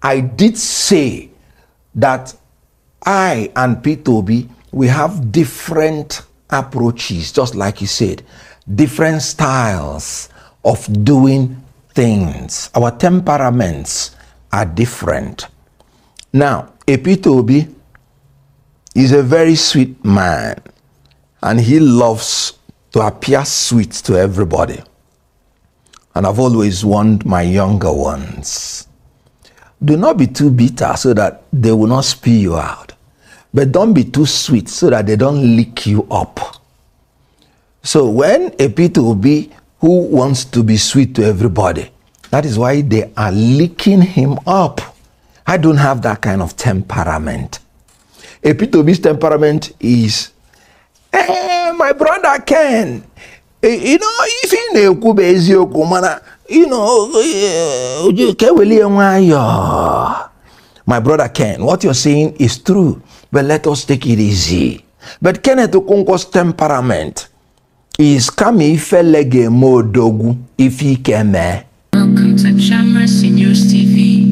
I did say that I and P2B, we have different approaches, just like you said, different styles of doing things. Our temperaments are different. Now, a P2B is a very sweet man, and he loves to appear sweet to everybody. And I've always warned my younger ones, do not be too bitter so that they will not spew you out. But don't be too sweet so that they don't lick you up. So when a P2B who wants to be sweet to everybody, that is why they are licking him up. I don't have that kind of temperament. A P2B's temperament is, my brother Ken, you know, if my brother Ken, what you're saying is true, but let us take it easy. But Kenneth Okonkwo's temperament is kami felege modogu ifi keme. Welcome to Temperament News TV.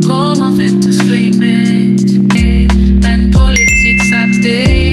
Call of entertainment and politics update.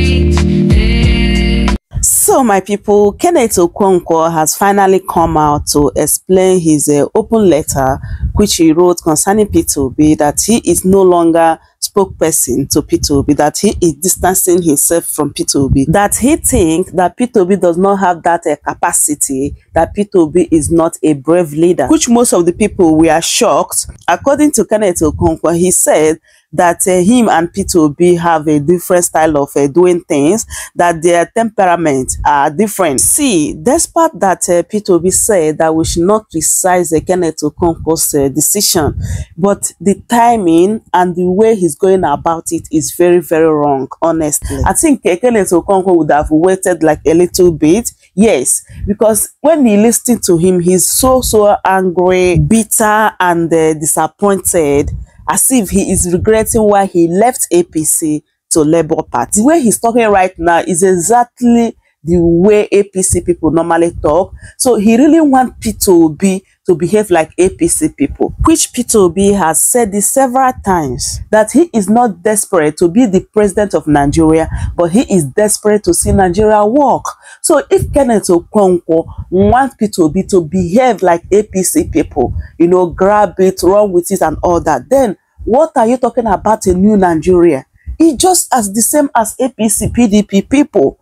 So my people, Kenneth Okonkwo has finally come out to explain his open letter which he wrote concerning P2B, that he is no longer spokesperson to P2B, that he is distancing himself from P2B, that he thinks that P2B does not have that capacity, that P2B is not a brave leader, which most of the people were shocked. According to Kenneth Okonkwo, he said that him and P2B have a different style of doing things, that their temperaments are different. See, despite that P2B said that we should not criticize Kenneth Okonkwo's decision, but the timing and the way he's going about it is very, very wrong, honestly. I think Kenneth Okonkwo would have waited like a little bit. Yes, because when you listen to him, he's so angry, bitter, and disappointed, as if he is regretting why he left APC to Labour Party. The way he's talking right now is exactly the way APC people normally talk. So he really wants P2B to behave like APC people, which P2B has said this several times, that he is not desperate to be the president of Nigeria, but he is desperate to see Nigeria work. So if Kenneth Okonkwo wants P2B to behave like APC people, you know, grab it, run with it and all that, then what are you talking about a new Nigeria? It's just as the same as APC, PDP people.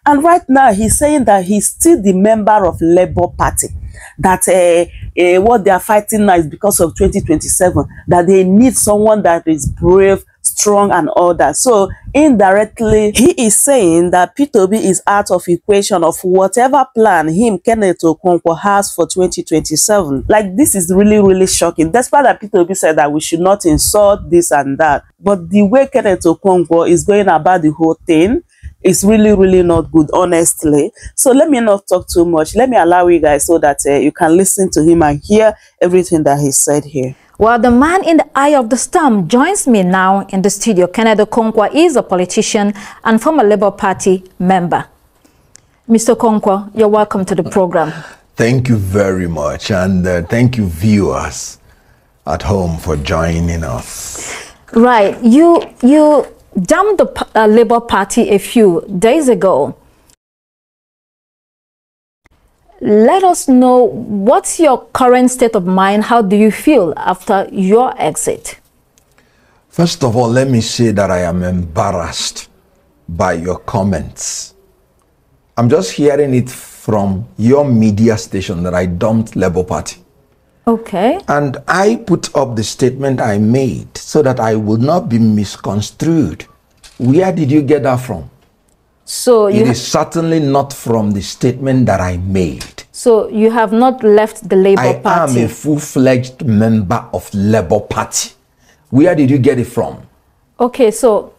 And right now, he's saying that he's still the member of Labour Party. That what they are fighting now is because of 2027. That they need someone that is brave, strong, and all that. So indirectly, he is saying that P2B is out of equation of whatever plan him, Kenneth Okonkwo, has for 2027. Like, this is really, really shocking. Despite that P2B said that we should not insult this and that. But the way Kenneth Okonkwo is going about the whole thing, it's really, really not good, honestly. So let me not talk too much. Let me allow you guys so that you can listen to him and hear everything that he said here. Well, the man in the eye of the storm joins me now in the studio. Kenneth Okonkwo is a politician and former Labour Party member. Mr. Okonkwo, you're welcome to the program. Thank you very much, and thank you, viewers at home, for joining us. Right, you dumped the Labour Party a few days ago. Let us know, what's your current state of mind? How do you feel after your exit? First of all, let me say that I am embarrassed by your comments. I'm just hearing it from your media station that I dumped Labour Party. Okay. And I put up the statement I made so that I will not be misconstrued. Where did you get that from? So it is certainly not from the statement that I made. So you have not left the Labour Party? I am a full-fledged member of Labour Party. Where did you get it from? Okay, so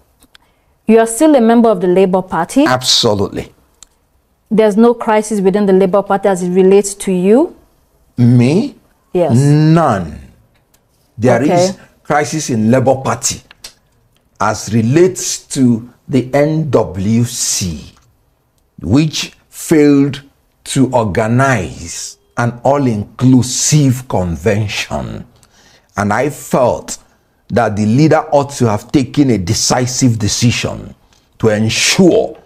you are still a member of the Labour Party? Absolutely. There's no crisis within the Labour Party as it relates to you? Me? Yes. None. There is crisis in Labour Party as relates to the NWC, which failed to organize an all-inclusive convention. And I felt that the leader ought to have taken a decisive decision to ensure,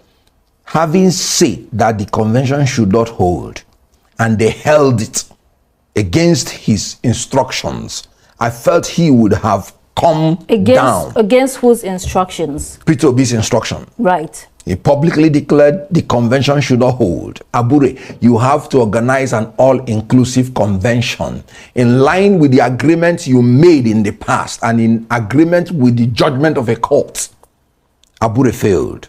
having said that the convention should not hold, and they held it against his instructions, I felt he would have come down. Against whose instructions? Peter Obi's instruction. Right. He publicly declared the convention should not hold. Abure, you have to organize an all-inclusive convention in line with the agreement you made in the past and in agreement with the judgment of a court. Abure failed.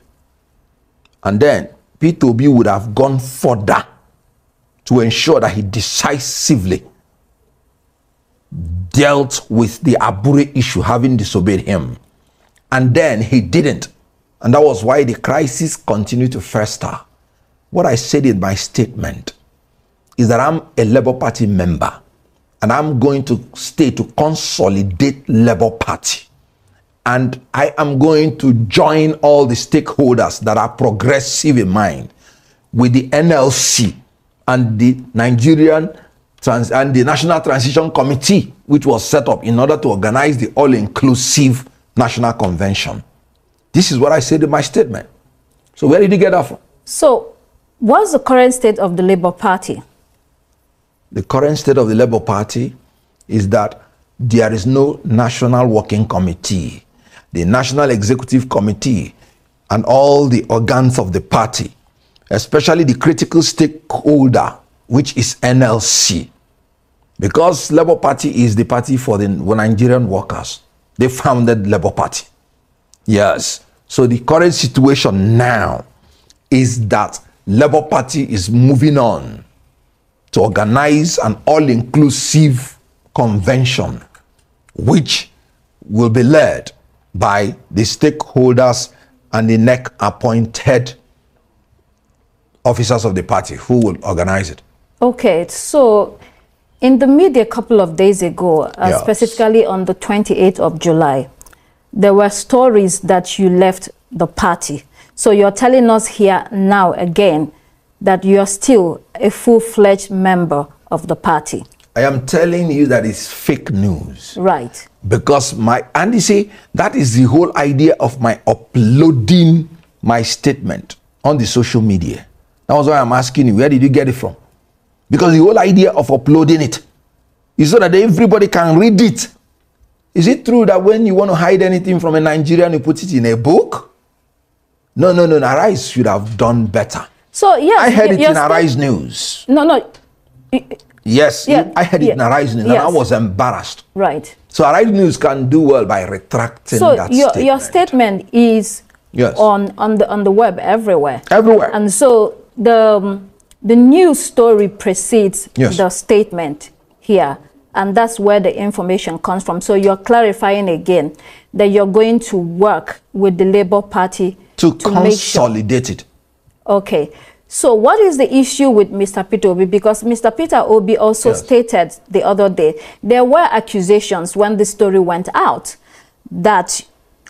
And then Peter Obi would have gone further to ensure that he decisively dealt with the Abure issue, having disobeyed him. And then he didn't. And that was why the crisis continued to fester. What I said in my statement is that I'm a Labour Party member and I'm going to stay to consolidate Labour Party. And I am going to join all the stakeholders that are progressive in mind with the NLC and the and the National Transition Committee, which was set up in order to organize the all-inclusive National Convention. This is what I said in my statement. So where did you get that from? So what's the current state of the Labour Party? The current state of the Labour Party is that there is no National Working Committee. The National Executive Committee and all the organs of the party, especially the critical stakeholder, which is NLC, because Labour Party is the party for the Nigerian workers. They founded Labour Party. Yes. So the current situation now is that Labour Party is moving on to organize an all-inclusive convention, which will be led by the stakeholders and the NEC-appointed officers of the party who will organize it. Okay, so in the media a couple of days ago, yes, specifically on the 28th of July, there were stories that you left the party. So you're telling us here now again that you're still a full-fledged member of the party. I am telling you that it's fake news. Right. Because and you see, that is the whole idea of my uploading my statement on the social media. That was why I'm asking you, where did you get it from? Because the whole idea of uploading it is so that everybody can read it. Is it true that when you want to hide anything from a Nigerian, you put it in a book? No. Arise should have done better. So, yes. I heard it in Arise News. No. Yes, yeah, I heard it in Arise News, and I was embarrassed. Right. So Arise News can do well by retracting that statement. So your statement is on the web everywhere. Everywhere. And so the news story precedes the statement here, and that's where the information comes from. So you're clarifying again that you're going to work with the Labour Party to consolidate it. Okay. So what is the issue with Mr. Peter Obi? Because Mr. Peter Obi also stated the other day, there were accusations when the story went out that,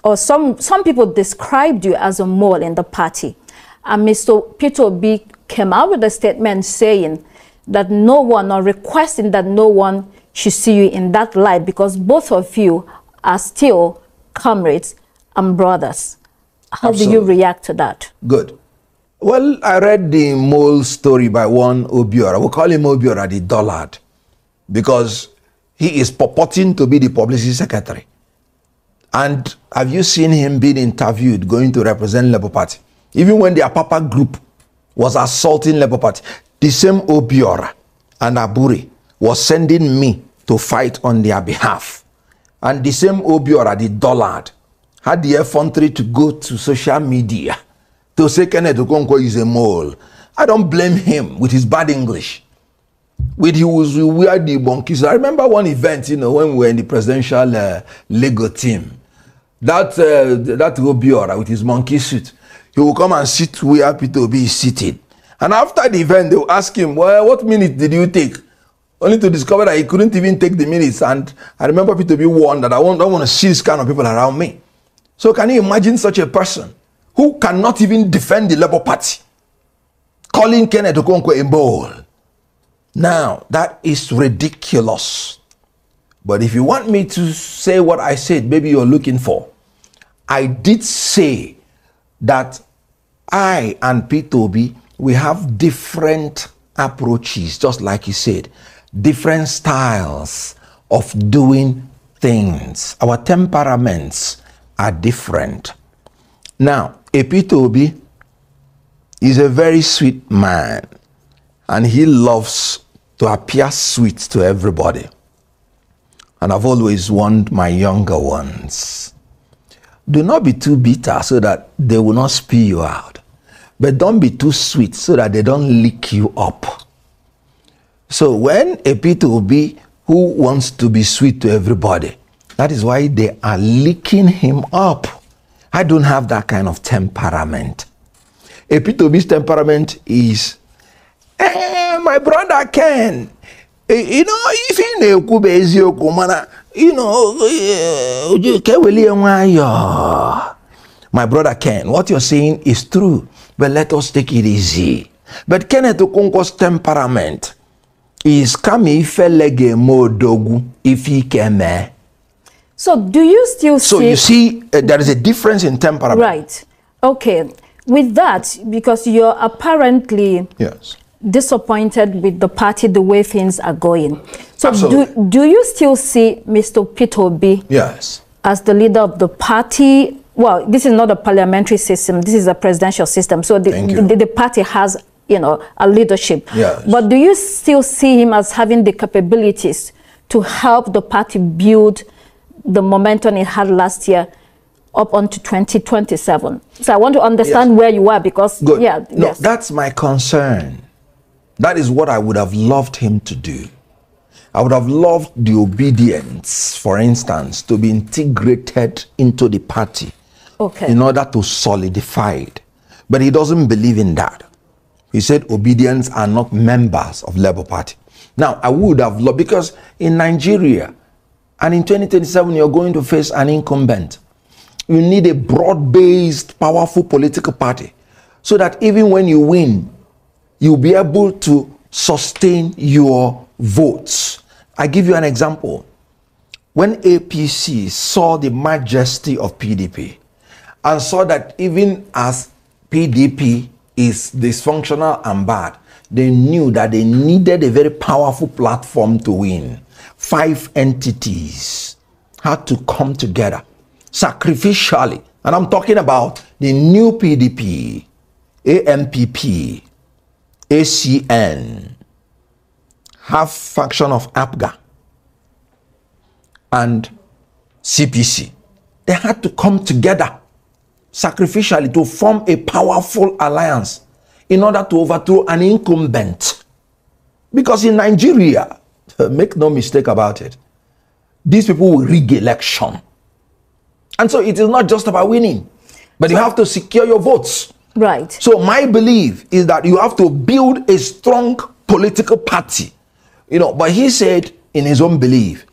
or some people described you as a mole in the party. And Mr. Peter Obi came out with a statement saying that no one, or requesting that no one should see you in that light because both of you are still comrades and brothers. How do you react to that? Good. Well, I read the mole story by one Obiora. We'll call him Obiora the dullard because he is purporting to be the publicity secretary. And have you seen him being interviewed going to represent Labour Party? Even when the Apapa group was assaulting Labour Party, the same Obiora and Abure was sending me to fight on their behalf. And the same Obiora, the dullard, had the effrontery to go to social media to say Kenneth Okonkwo is a mole. I don't blame him with his bad English. With he was weird the monkeys. I remember one event, when we were in the presidential Lego team. That Obiora with his monkey suit, he will come and sit where Peter Obi is sitting. And after the event, they will ask him, well, what minute did you take? Only to discover that he couldn't even take the minutes. And I remember Peter Obi warned that I don't want to see this kind of people around me. So can you imagine such a person who cannot even defend the Labour Party, calling Kenneth Okonkwo a mole? Now, that is ridiculous. But if you want me to say what I said, maybe you're looking for, I did say that I and P2B, we have different approaches, just like you said, different styles of doing things. Our temperaments are different. Now, a P2B is a very sweet man, and he loves to appear sweet to everybody. And I've always warned my younger ones, do not be too bitter so that they will not spew you out. But don't be too sweet so that they don't lick you up. So when a P2B who wants to be sweet to everybody, that is why they are licking him up. I don't have that kind of temperament. A P2B's temperament is, my brother Ken, you know, if my brother Ken, what you're saying is true, but let us take it easy. But Kenneth Okonkwo's temperament is kami felege modogu if he came. So do you still see... So you see, there is a difference in temperament. Right. Okay. With that, because you're apparently... Yes. Disappointed with the party, the way things are going. So Absolutely. do you still see Mr. P2B Yes. as the leader of the party? Well, this is not a parliamentary system. This is a presidential system. So the party has, you know, a leadership. Yes. But do you still see him as having the capabilities to help the party build the momentum it had last year up onto 2027? So I want to understand where you are, because... Good. Yeah, no, yes. That's my concern. That is what I would have loved him to do. I would have loved the obedience, for instance, to be integrated into the party, Okay. in order to solidify it. But he doesn't believe in that. He said obedience are not members of Labour Party. Now, I would have loved, because in Nigeria, and in 2027, you're going to face an incumbent. You need a broad-based, powerful political party, so that even when you win, you'll be able to sustain your votes. I give you an example. When APC saw the majesty of PDP and saw that even as PDP is dysfunctional and bad, they knew that they needed a very powerful platform to win. 5 entities had to come together sacrificially. And I'm talking about the new PDP, AMPP, ACN, half faction of APGA, and CPC. They had to come together sacrificially to form a powerful alliance in order to overthrow an incumbent. Because in Nigeria, make no mistake about it, these people will rig election. And so it is not just about winning, but you have to secure your votes. Right. So my belief is that you have to build a strong political party. You know, but he said in his own belief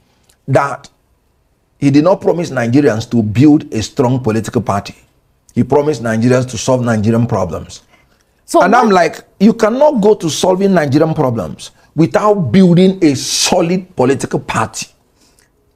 that he did not promise Nigerians to build a strong political party. He promised Nigerians to solve Nigerian problems. So and I'm like, you cannot go to solving Nigerian problems without building a solid political party.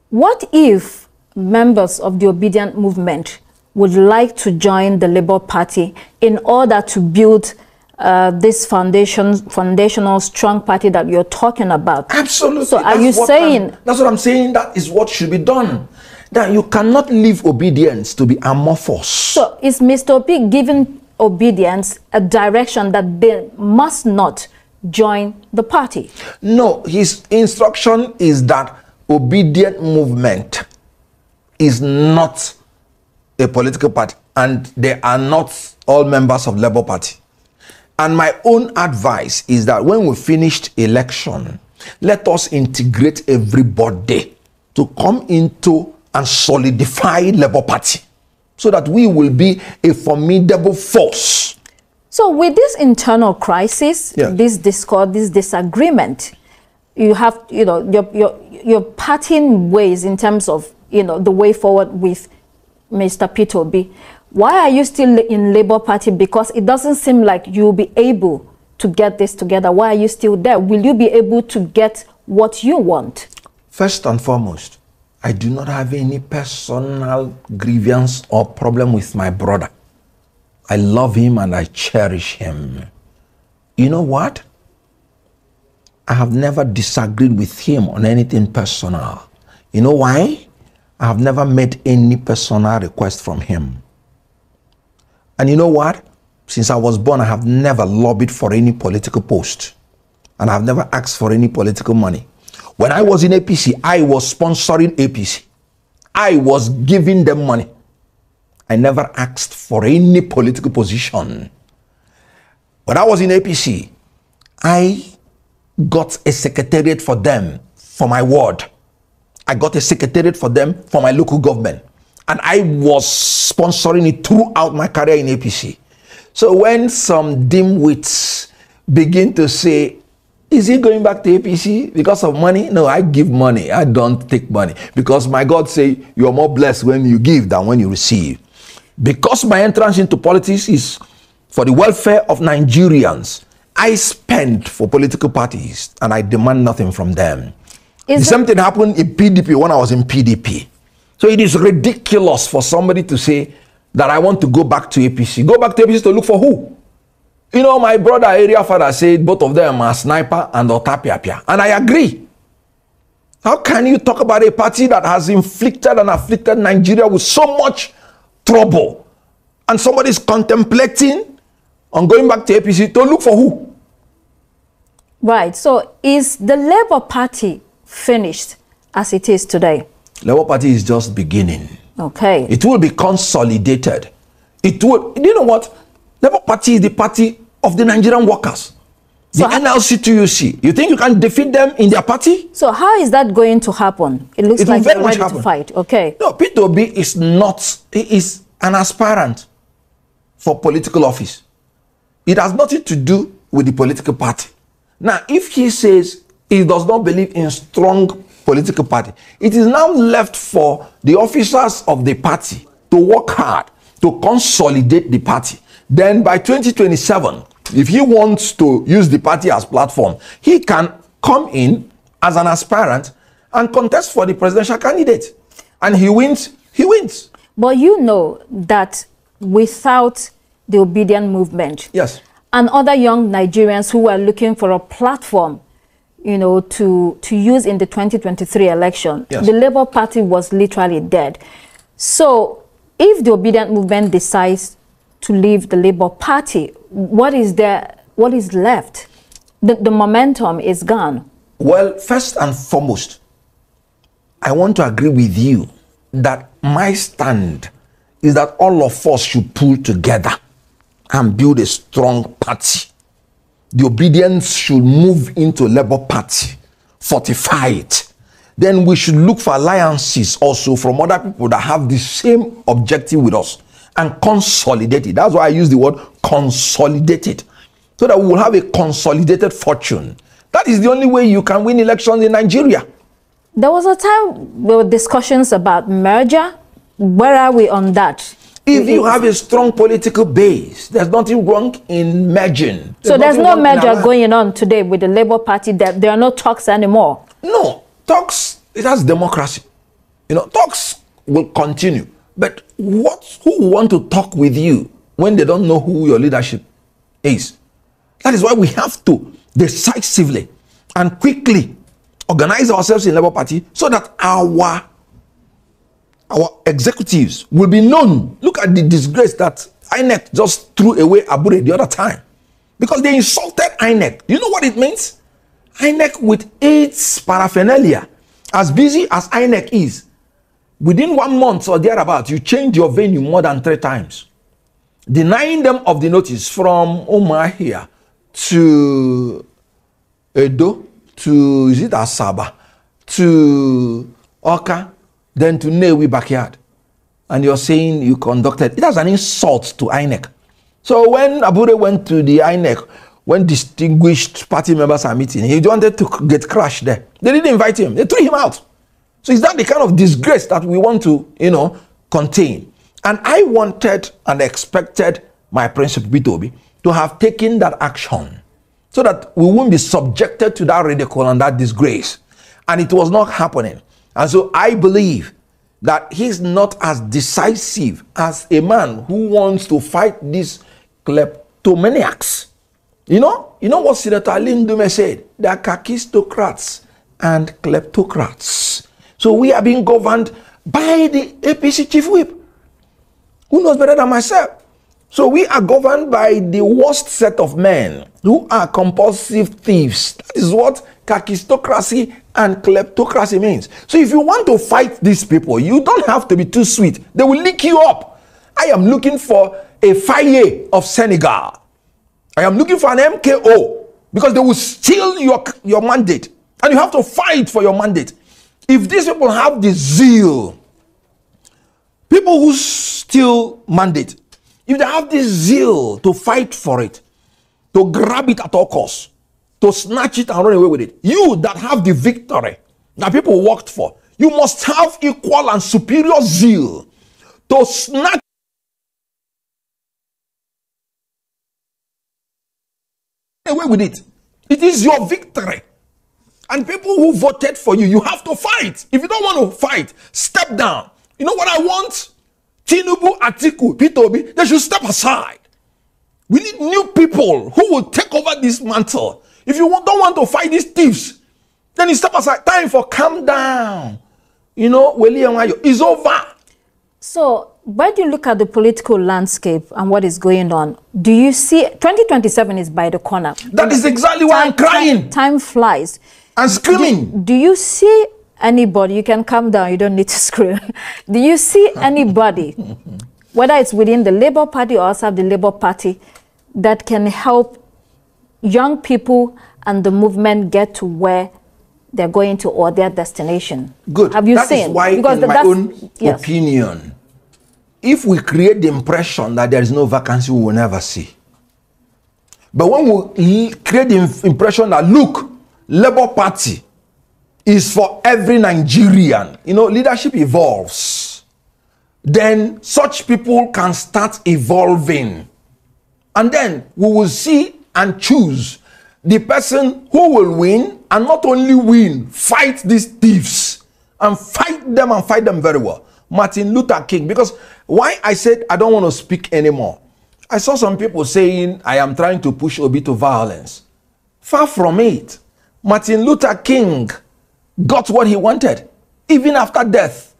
What if members of the obedient movement would like to join the Labour Party in order to build this foundational strong party that you're talking about? Absolutely. So are you saying... That's what I'm saying. That is what should be done. That you cannot leave obedience to be amorphous. So is Mr. Obi giving obedience a direction that they must not join the party? No, his instruction is that obedient movement is not a political party, and they are not all members of Labour Party. And my own advice is that when we finished election, let us integrate everybody to come into and solidify Labour Party, so that we will be a formidable force. So with this internal crisis, this discord, this disagreement, you have, you know, your parting ways in terms of, you know, the way forward with Mr. P2B. Why are you still in Labour Party? Because it doesn't seem like you'll be able to get this together? Why are you still there? Will you be able to get what you want? First and foremost, I do not have any personal grievance or problem with my brother. I love him and I cherish him. You know what? I have never disagreed with him on anything personal. You know why? I have never made any personal request from him. And you know what? Since I was born, I have never lobbied for any political post. And I've never asked for any political money. When I was in APC, I was sponsoring APC. I was giving them money. I never asked for any political position. When I was in APC, I got a secretariat for them for my ward. I got a secretariat for them for my local government. And I was sponsoring it throughout my career in APC. So when some dimwits begin to say, is he going back to APC because of money? No, I give money. I don't take money. Because my God say, you are more blessed when you give than when you receive. Because my entrance into politics is for the welfare of Nigerians, I spend for political parties and I demand nothing from them. The same thing happened in PDP when I was in PDP. So it is ridiculous for somebody to say that I want to go back to APC. Go back to APC to look for who? You know, my brother area father said both of them are Sniper and Otapiapia. And I agree. How can you talk about a party that has inflicted and afflicted Nigeria with so much trouble? And somebody is contemplating on going back to APC to look for who? Right. So is the Labour Party finished as it is today? Labour Party is just beginning. Okay. It will be consolidated. It will. You know what? Labour Party is the party of the Nigerian workers. The So NLC-TUC. You think you can defeat them in their party? So how is that going to happen? It looks It will like very you're much ready to happen. fight. Okay. No, P2B is not. He is an aspirant for political office. It has nothing to do with the political party. Now, if he says he does not believe in strong political party, it is now left for the officers of the party to work hard to consolidate the party. Then by 2027, if he wants to use the party as platform, he can come in as an aspirant and contest for the presidential candidate. And he wins, he wins. But you know that without the obedient movement, Yes. and other young Nigerians who are looking for a platform, you know, to use in the 2023 election, Yes. the Labour Party was literally dead. So if the obedient movement decides to leave the Labour Party, what is left? The momentum is gone. Well, first and foremost, I want to agree with you that my stand is that all of us should pull together and build a strong party. The obedience should move into Labour Party, fortify it. Then we should look for alliances also from other people that have the same objective with us and consolidate it. That's why I use the word consolidated, so that we will have a consolidated fortune. That is the only way you can win elections in Nigeria. There was a time there were discussions about merger. Where are we on that? If you have a strong political base, there's nothing wrong in merging. So there's nothing no wrong in merger alliance. going on today with the Labour Party. That there are no talks anymore. No, talks, it has democracy. You know, talks will continue. But who want to talk with you when they don't know who your leadership is? That is why we have to decisively and quickly organize ourselves in Labour Party so that our executives will be known. Look at the disgrace that INEC just threw away Abure the other time, because they insulted INEC. You know what it means? INEC with its paraphernalia, as busy as INEC is, within 1 month or thereabout, you change your venue more than 3 times, denying them of the notice from Umahia to Edo to, is it Asaba, to Oka, then to Newi backyard. And you're saying you conducted, it has an insult to INEC. So when Abure went to the INEC, when distinguished party members are meeting, he wanted to get crashed there. They didn't invite him, they threw him out. So is that the kind of disgrace that we want to, contain? And I wanted and expected my principal Bitobi to have taken that action. so that we won't be subjected to that ridicule and that disgrace. And it was not happening. And so I believe that he's not as decisive as a man who wants to fight these kleptomaniacs. You know what Senator Lindume said? They are kakistocrats and kleptocrats. So we are being governed by the APC chief whip. Who knows better than myself? So we are governed by the worst set of men who are compulsive thieves. That is what kakistocracy and kleptocracy means. So if you want to fight these people, you don't have to be too sweet. They will lick you up. I am looking for a Faye of Senegal. I am looking for an MKO because they will steal your mandate. And you have to fight for your mandate. If these people have the zeal, people who steal mandate, if they have this zeal to fight for it, to grab it at all costs, to snatch it and run away with it, you that have the victory that people worked for, you must have equal and superior zeal to snatch away with it. It is your victory. And people who voted for you, you have to fight. If you don't want to fight, step down. You know what I want? Tinubu, Atiku, P2B, they should step aside. We need new people who will take over this mantle. If you don't want to fight these thieves, then you step aside. Time for calm down. You know, it's over. So, when you look at the political landscape and what is going on, do you see 2027 is by the corner? That is exactly why I'm crying. Time flies. And screaming. Do you see anybody, you can calm down, you don't need to scream. Do you see anybody, whether it's within the Labour Party or outside the Labour Party, that can help young people and the movement get to where they're going to or their destination? Good. Have you that seen? Is why, because in my own opinion, if we create the impression that there is no vacancy, we will never see. But when we create the impression that, look, Labour Party is for every Nigerian, you know, leadership evolves. Then such people can start evolving. And then we will see and choose the person who will win, and not only win, fight these thieves and fight them very well. Martin Luther King. Because why I said I don't want to speak anymore, I saw some people saying I am trying to push Obi to violence. Far from it. Martin Luther King got what he wanted, even after death.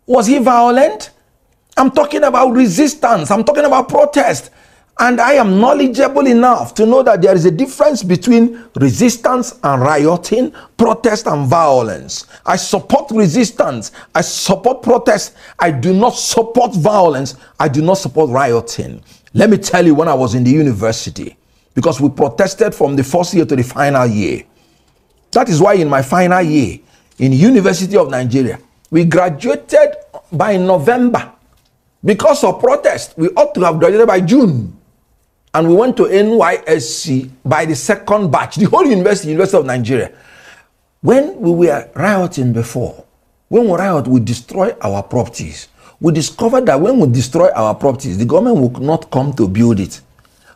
Was he violent? I'm talking about resistance. I'm talking about protest. And I am knowledgeable enough to know that there is a difference between resistance and rioting, protest and violence. I support resistance. I support protest. I do not support violence. I do not support rioting. Let me tell you, when I was in the university, because we protested from the first year to the final year. That is why in my final year, in University of Nigeria, we graduated by November. Because of protest, we ought to have graduated by June. And we went to NYSC by the second batch, the whole University of Nigeria. When we were rioting before, when we riot, we destroy our properties. We discovered that when we destroy our properties, the government will not come to build it.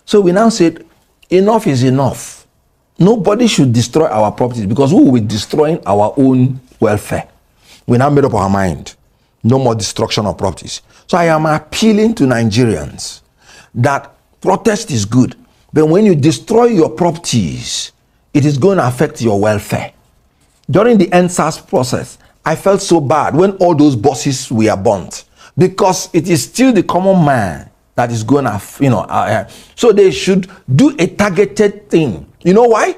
So we now said, enough is enough. Nobody should destroy our properties because we will be destroying our own welfare. We now made up our mind. No more destruction of properties. So I am appealing to Nigerians that protest is good, but when you destroy your properties, it is going to affect your welfare. During the NSAS process, I felt so bad when all those buses were burnt, because it is still the common man that is going to, so they should do a targeted thing. You know why?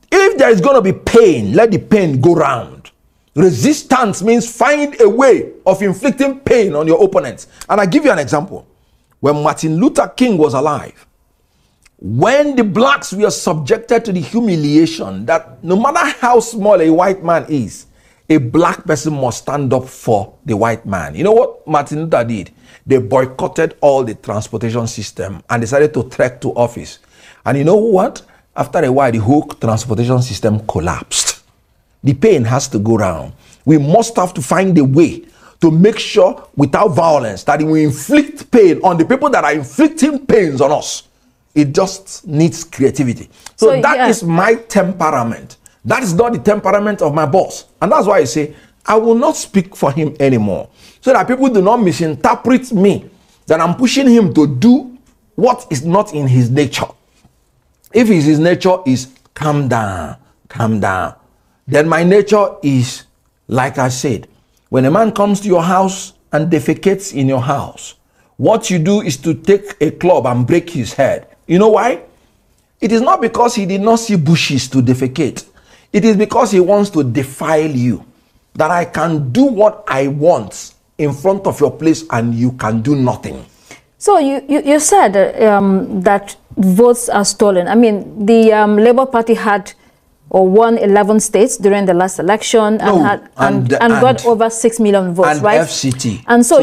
If there is going to be pain, let the pain go round. Resistance means find a way of inflicting pain on your opponents. And I give you an example. When Martin Luther King was alive, when the blacks were subjected to the humiliation that no matter how small a white man is, a black person must stand up for the white man. You know what Martin Luther did? They boycotted all the transportation system and decided to trek to office. And you know what? After a while, the whole transportation system collapsed. The pain has to go round. We must have to find a way to make sure without violence that we inflict pain on the people that are inflicting pains on us. It just needs creativity. So that is my temperament. That is not the temperament of my boss. And that's why I say, I will not speak for him anymore. So that people do not misinterpret me, that I'm pushing him to do what is not in his nature. If his nature is calm down, then my nature is, like I said, when a man comes to your house and defecates in your house, what you do is to take a club and break his head. You know why? It is not because he did not see bushes to defecate. It is because he wants to defile you. That I can do what I want in front of your place and you can do nothing. So you said that votes are stolen. I mean, the Labour Party had or won 11 states during the last election and got over 6 million votes, and right? FCT. And so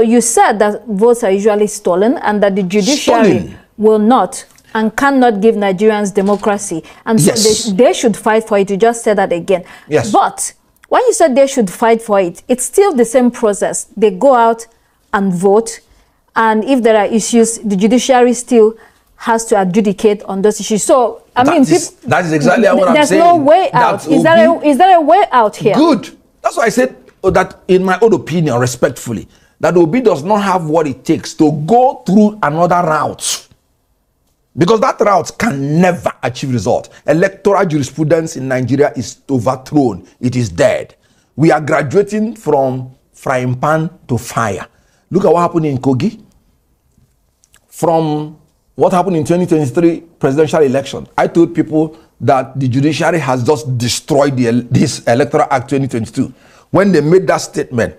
you said that votes are usually stolen and that the judiciary will not and cannot give Nigerians democracy. And so they should fight for it. You just said that again. Yes. But when you said they should fight for it, it's still the same process. They go out and vote. And if there are issues, the judiciary still has to adjudicate on those issues. So, I mean, that is exactly what I'm saying. There's no way out. Is there a way out here? Good. That's why I said that, in my own opinion, respectfully, that Obi does not have what it takes to go through another route. Because that route can never achieve result. Electoral jurisprudence in Nigeria is overthrown. It is dead. We are graduating from frying pan to fire. Look at what happened in Kogi. From what happened in 2023 presidential election, I told people that the judiciary has just destroyed this Electoral Act 2022. When they made that statement,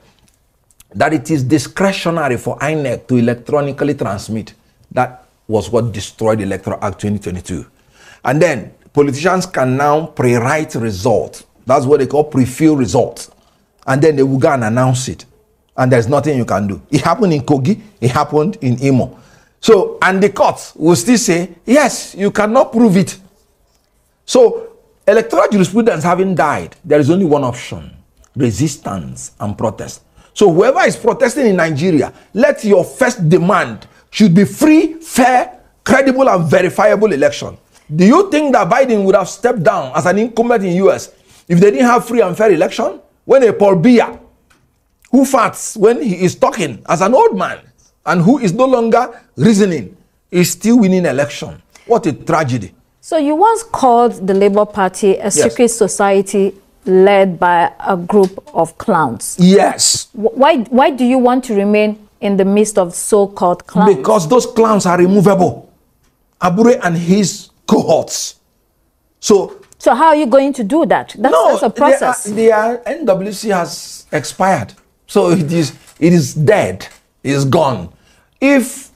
that it is discretionary for INEC to electronically transmit, that was what destroyed the Electoral Act 2022. And then politicians can now pre-write results. That's what they call pre-fill results. And then they will go and announce it. And there's nothing you can do. It happened in Kogi. It happened in Imo. So, and the court will still say, yes, you cannot prove it. So, electoral jurisprudence having died, there is only one option: resistance and protest. So, whoever is protesting in Nigeria, let your first demand should be free, fair, credible, and verifiable election. Do you think that Biden would have stepped down as an incumbent in the US if they didn't have free and fair election? When a Paul Biya, who farts when he is talking as an old man and who is no longer reasoning, is still winning election. What a tragedy. So you once called the Labour Party a secret society led by a group of clowns. Yes. Why do you want to remain in the midst of so-called clowns? Because those clowns are removable. Abure and his cohorts. So how are you going to do that? That's a process. The NWC has expired. So it is dead. It is gone. If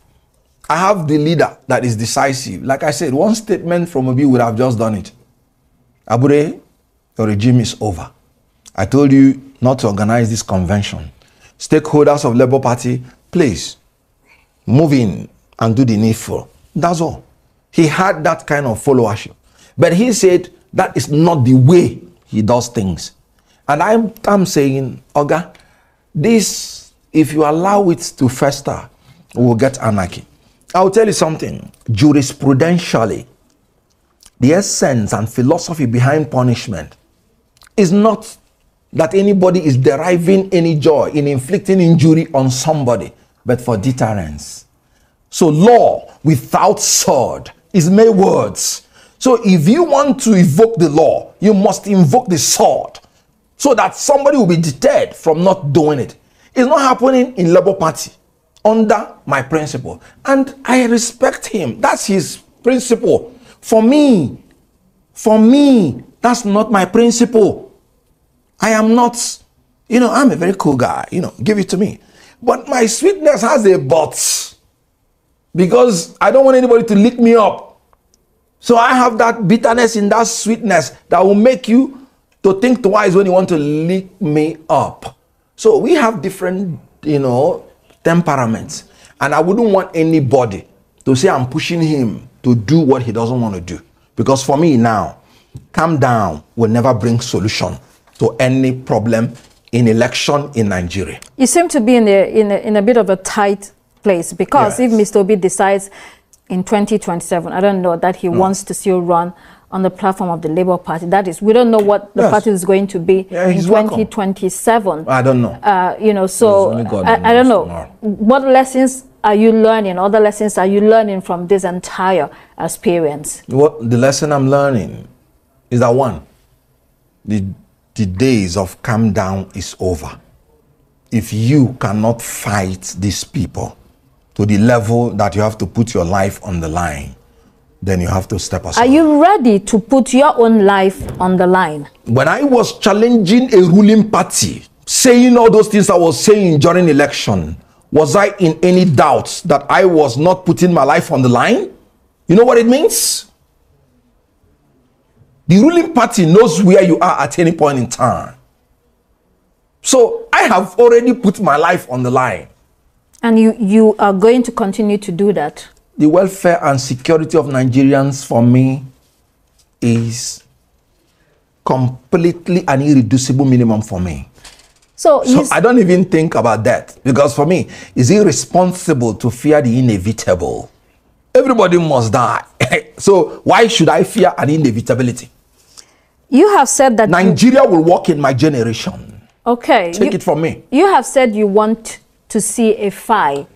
I have the leader that is decisive, like I said, one statement from Obi would have just done it. Abure, your regime is over. I told you not to organize this convention. Stakeholders of Labour Party, please move in and do the needful. That's all. He had that kind of followership. But he said that is not the way he does things. And I'm saying, Oga, this, if you allow it to fester, we will get anarchy. I will tell you something. Jurisprudentially, the essence and philosophy behind punishment is not that anybody is deriving any joy in inflicting injury on somebody, but for deterrence. So law without sword is mere words. So if you want to evoke the law, you must invoke the sword so that somebody will be deterred from not doing it. It's not happening in Labour Party under my principle. And I respect him. That's his principle. For me, that's not my principle. I am not, I'm a very cool guy, give it to me. But my sweetness has a but, because I don't want anybody to lick me up. So I have that bitterness in that sweetness that will make you to think twice when you want to lick me up. So we have different, temperaments. And I wouldn't want anybody to say I'm pushing him to do what he doesn't want to do. Because for me now, calm down will never bring solution to any problem in election in Nigeria. You seem to be in a bit of a tight place, because if Mr. Obi decides in 2027. I don't know that he wants to still run on the platform of the Labour Party. That is, we don't know what the party is going to be in 2027. Welcome. I don't know. You know, so I don't know. Tomorrow. What lessons are you learning? Other lessons are you learning from this entire experience? What the lesson I'm learning is that one, the days of calm down is over. If you cannot fight these people to the level that you have to put your life on the line, then you have to step aside. Are you ready to put your own life on the line? When I was challenging a ruling party, saying all those things I was saying during election, was I in any doubt that I was not putting my life on the line? You know what it means? The ruling party knows where you are at any point in time. So I have already put my life on the line. And you are going to continue to do that? The welfare and security of Nigerians for me is completely an irreducible minimum for me. So I don't even think about that, because for me, it's irresponsible to fear the inevitable. Everybody must die. So why should I fear an inevitability? You have said that Nigeria will work in my generation. Okay. Take it from me. You have said you want to see a FI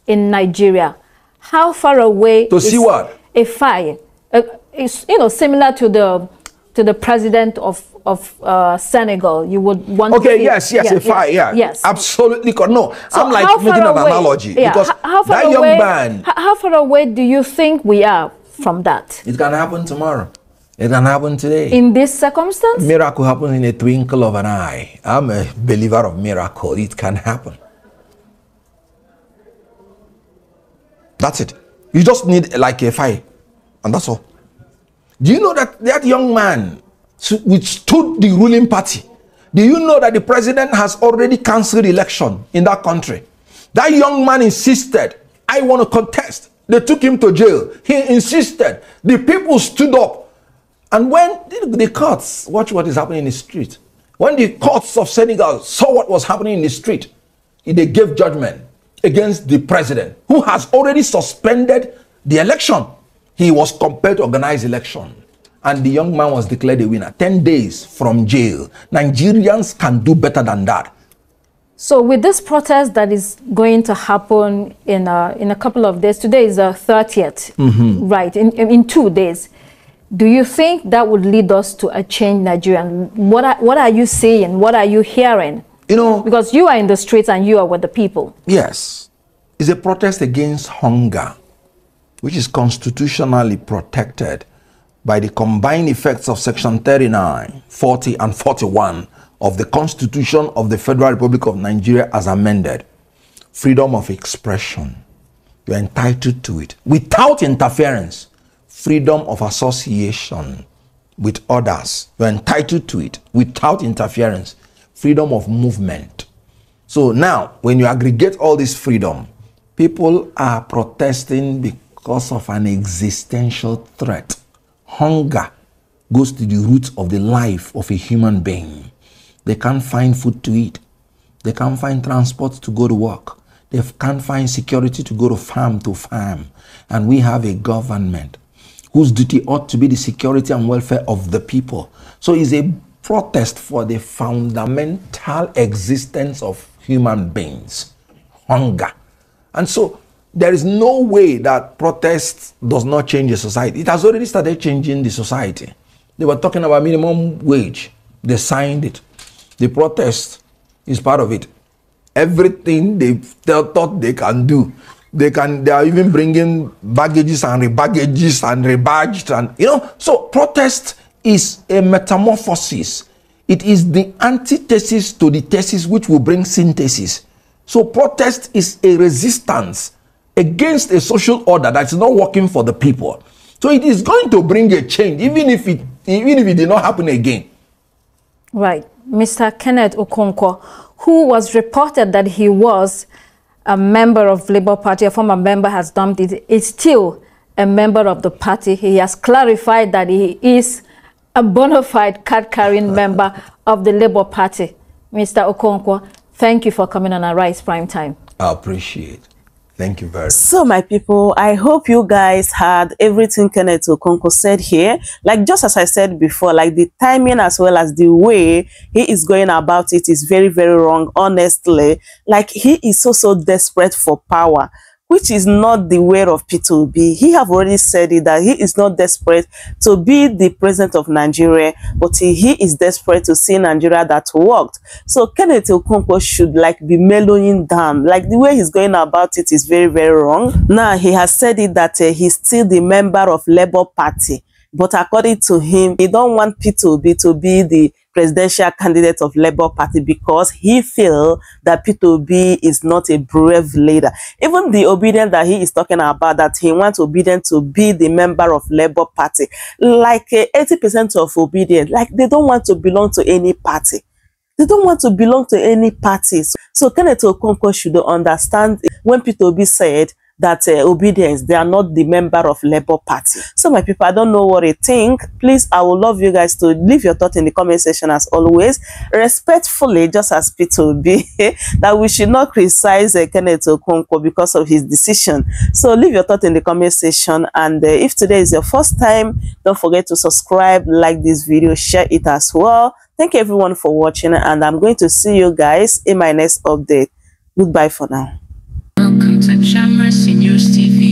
in Nigeria. How far away to see what? A FI? It's, you know, similar to the president of Senegal. You would want to see, yes, a FI, yes. Absolutely. No, so I'm like making an analogy. Because that young man... How far away do you think we are from that? It can happen tomorrow. It can happen today. In this circumstance? Miracle happens in a twinkle of an eye. I'm a believer of miracle. It can happen. That's it. You just need like a fire, and that's all. Do you know that that young man withstood the ruling party? Do you know that the president has already cancelled election in that country? That young man insisted, I want to contest. They took him to jail. He insisted. The people stood up. And when the courts, watch what is happening in the street. When the courts of Senegal saw what was happening in the street, they gave judgment against the president, who has already suspended the election. He was compelled to organize election. And the young man was declared a winner. 10 days from jail. Nigerians can do better than that. So with this protest that is going to happen in a couple of days, today is the 30th, right, in 2 days. Do you think that would lead us to a change in Nigeria? What are you saying? What are you hearing? You know, because you are in the streets and you are with the people. Yes. It's a protest against hunger, which is constitutionally protected by the combined effects of Section 39, 40, and 41 of the Constitution of the Federal Republic of Nigeria as amended. Freedom of expression. You're entitled to it without interference. Freedom of association with others. You're entitled to it without interference. Freedom of movement. So now, when you aggregate all this freedom, people are protesting because of an existential threat. Hunger goes to the root of the life of a human being. They can't find food to eat. They can't find transport to go to work. They can't find security to go to farm to farm. And we have a government whose duty ought to be the security and welfare of the people. So it's a protest for the fundamental existence of human beings. Hunger. And so there is no way that protest does not change the society. It has already started changing the society. They were talking about minimum wage. They signed it. The protest is part of it. Everything they thought they can do. They are even bringing baggages and rebaggages and rebadged, and so protest is a metamorphosis. It is the antithesis to the thesis which will bring synthesis. So protest is a resistance against a social order that's not working for the people. So it is going to bring a change, even if it did not happen again. Right. Mr. Kenneth Okonkwo, who was reported that he was a member of Labour Party, a former member has dumped it, is still a member of the party. He has clarified that he is a bona fide card-carrying member of the Labour Party. Mr. Okonkwo, thank you for coming on Arise Prime Time. I appreciate it. Thank you very much. So my people, I hope you guys had everything Kenneth Okonkwo said here. Like just as I said before, like the timing as well as the way he is going about it is very, very wrong, honestly. Like he is so desperate for power, which is not the way of P2B. He have already said it that he is not desperate to be the president of Nigeria, but he is desperate to see Nigeria that worked. So Kenneth Okonkwo should like be mellowing down. Like the way he's going about it is very, very wrong. Now he has said it that he's still the member of Labour Party. But according to him, he don't want P2B to be the presidential candidate of Labour Party because he feels that P2B is not a brave leader. Even the Obedient that he is talking about, that he wants Obedient to be the member of Labour Party, like 80% of Obedient, like they don't want to belong to any party. They don't want to belong to any party. So Kenneth Okonkwo should understand when P2B said that Obedience, they are not the member of Labour Party. So my people, I don't know what you think. Please, I would love you guys to leave your thoughts in the comment section as always. Respectfully, just as P2B, that we should not criticize Kenneth Okonkwo because of his decision. So leave your thoughts in the comment section. And if today is your first time, don't forget to subscribe, like this video, share it as well. Thank you everyone for watching, and I'm going to see you guys in my next update. Goodbye for now. Welcome to Temperament News TV.